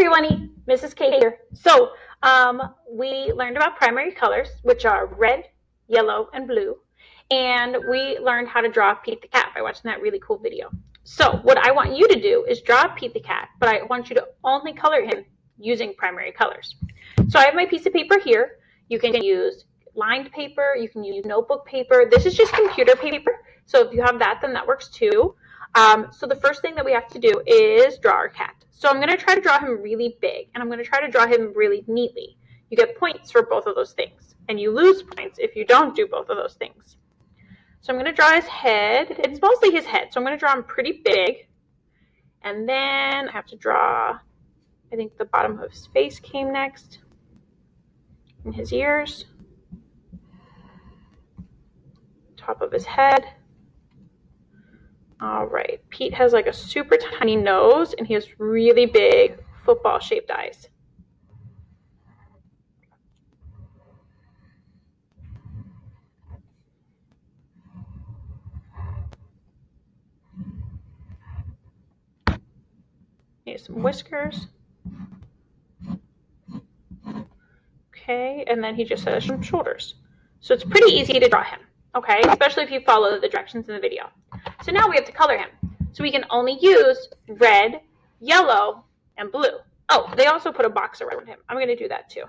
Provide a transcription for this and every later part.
everyone, Mrs. K here. So we learned about primary colors, which are red, yellow, and blue. And we learned how to draw Pete the cat by watching that really cool video. So what I want you to do is draw Pete the cat, but I want you to only color him using primary colors. So I have my piece of paper here. You can use lined paper, you can use notebook paper. This is just computer paper. So if you have that, then that works too. So the first thing that we have to do is draw our cat. So I'm going to try to draw him really big, and I'm going to try to draw him really neatly. You get points for both of those things, and you lose points if you don't do both of those things. So I'm going to draw his head. It's mostly his head, so I'm going to draw him pretty big. And then I have to draw, I think the bottom of his face came next, and his ears, top of his head. All right, Pete has like a super tiny nose, and he has really big football-shaped eyes. He has some whiskers. Okay, and then he just has some shoulders. So it's pretty easy to draw him, okay, especially if you follow the directions in the video. So now we have to color him. So we can only use red, yellow, and blue. Oh, they also put a box around him. I'm going to do that too,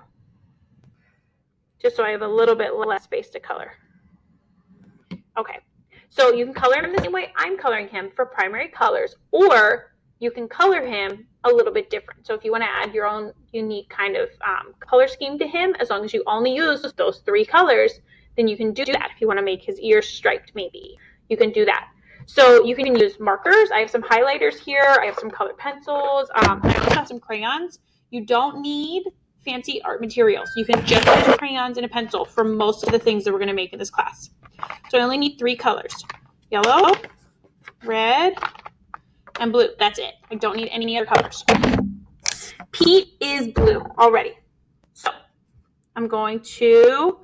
just so I have a little bit less space to color. Okay, so you can color him the same way I'm coloring him for primary colors, or you can color him a little bit different. So if you want to add your own unique kind of color scheme to him, as long as you only use those three colors, then you can do that. If you want to make his ears striped, maybe you can do that. So you can use markers. I have some highlighters here. I have some colored pencils. I also have some crayons. You don't need fancy art materials. You can just use crayons and a pencil for most of the things that we're going to make in this class. So I only need three colors: yellow, red, and blue. That's it. I don't need any other colors. Pete is blue already. So I'm going to,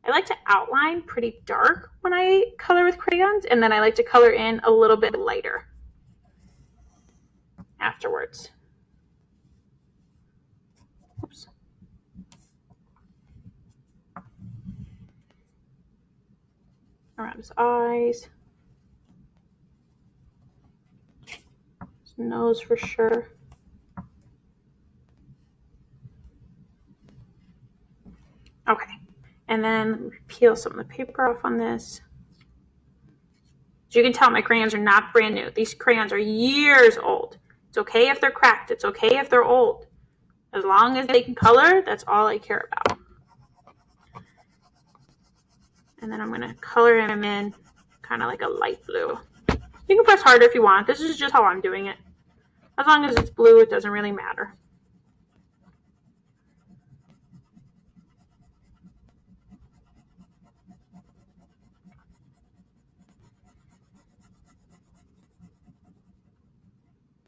I like to outline pretty dark when I color with crayons, and then I like to color in a little bit lighter afterwards. Oops. Around his eyes. His nose for sure. Okay, and then peel some of the paper off on this. As you can tell, my crayons are not brand new. These crayons are years old. It's okay if they're cracked. It's okay if they're old. As long as they can color, that's all I care about. And then I'm going to color him in kind of like a light blue. You can press harder if you want. This is just how I'm doing it. As long as it's blue, it doesn't really matter.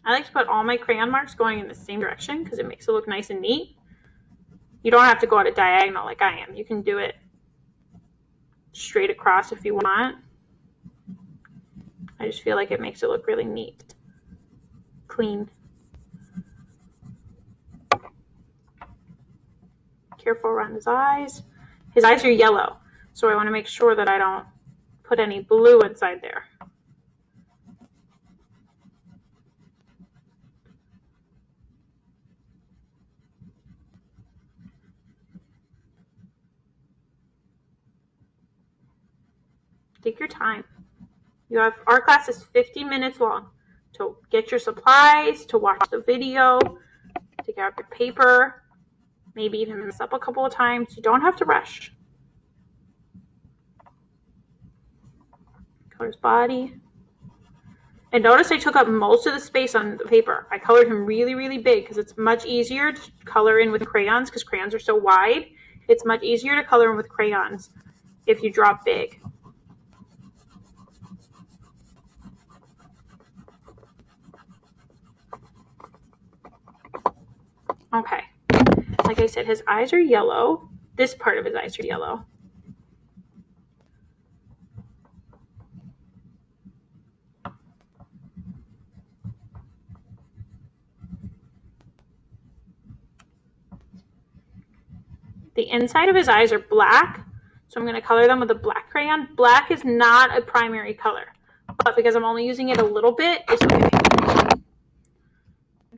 I like to put all my crayon marks going in the same direction because it makes it look nice and neat. You don't have to go at a diagonal like I am. You can do it straight across if you want. I just feel like it makes it look really neat, clean. Careful around his eyes. His eyes are yellow, so I want to make sure that I don't put any blue inside there. Take your time. Our class is 50 minutes long. To get your supplies, to watch the video, to grab your paper, maybe even mess up a couple of times. You don't have to rush. Color his body. And notice I took up most of the space on the paper. I colored him really, really big because it's much easier to color in with crayons because crayons are so wide. It's much easier to color in with crayons if you draw big. Okay. Like I said, his eyes are yellow. This part of his eyes are yellow. The inside of his eyes are black, so I'm going to color them with a black crayon. Black is not a primary color, but because I'm only using it a little bit, it's okay.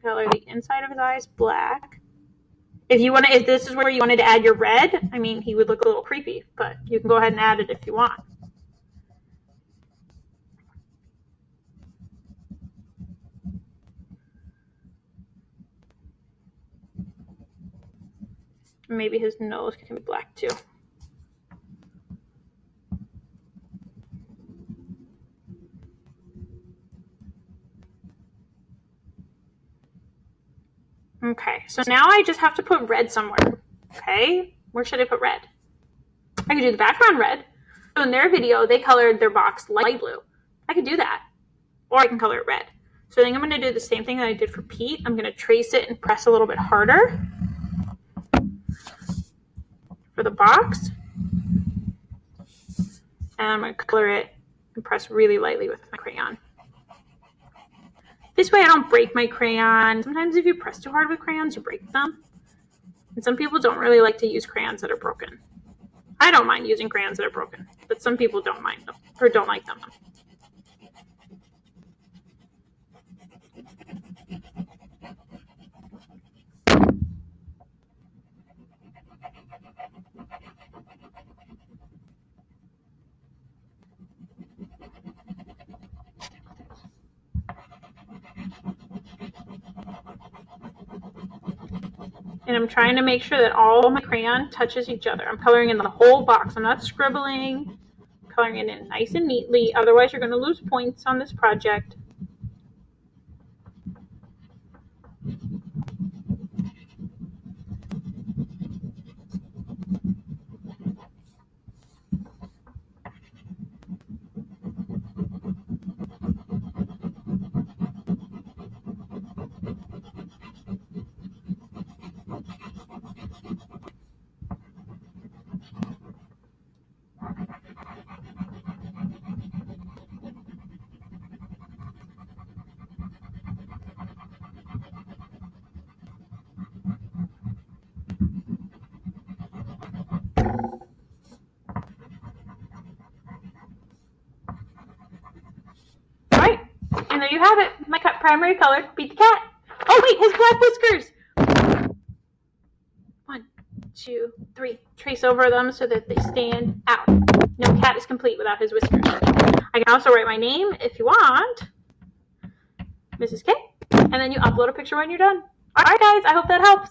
Color the inside of his eyes black. If this is where you wanted to add your red, I mean, he would look a little creepy, but you can go ahead and add it if you want. Maybe his nose can be black too. Okay, so now I just have to put red somewhere. Okay, where should I put red? I could do the background red. So in their video, they colored their box light blue. I could do that, or I can color it red. So I think I'm going to do the same thing that I did for Pete. I'm going to trace it and press a little bit harder for the box. And I'm going to color it and press really lightly with my crayon. This way I don't break my crayon. Sometimes if you press too hard with crayons, you break them. And some people don't really like to use crayons that are broken. I don't mind using crayons that are broken, but some people don't mind them or don't like them. And I'm trying to make sure that all my crayon touches each other. I'm coloring in the whole box. I'm not scribbling. I'm coloring it in nice and neatly. Otherwise, you're going to lose points on this project. Alright, and there you have it. My primary color, Pete the cat. Oh wait, his black whiskers. 1, 2, 3. Trace over them so that they stand out. No cat is complete without his whiskers. I can also write my name if you want, Mrs. K, and then you upload a picture when you're done. Alright guys, I hope that helps.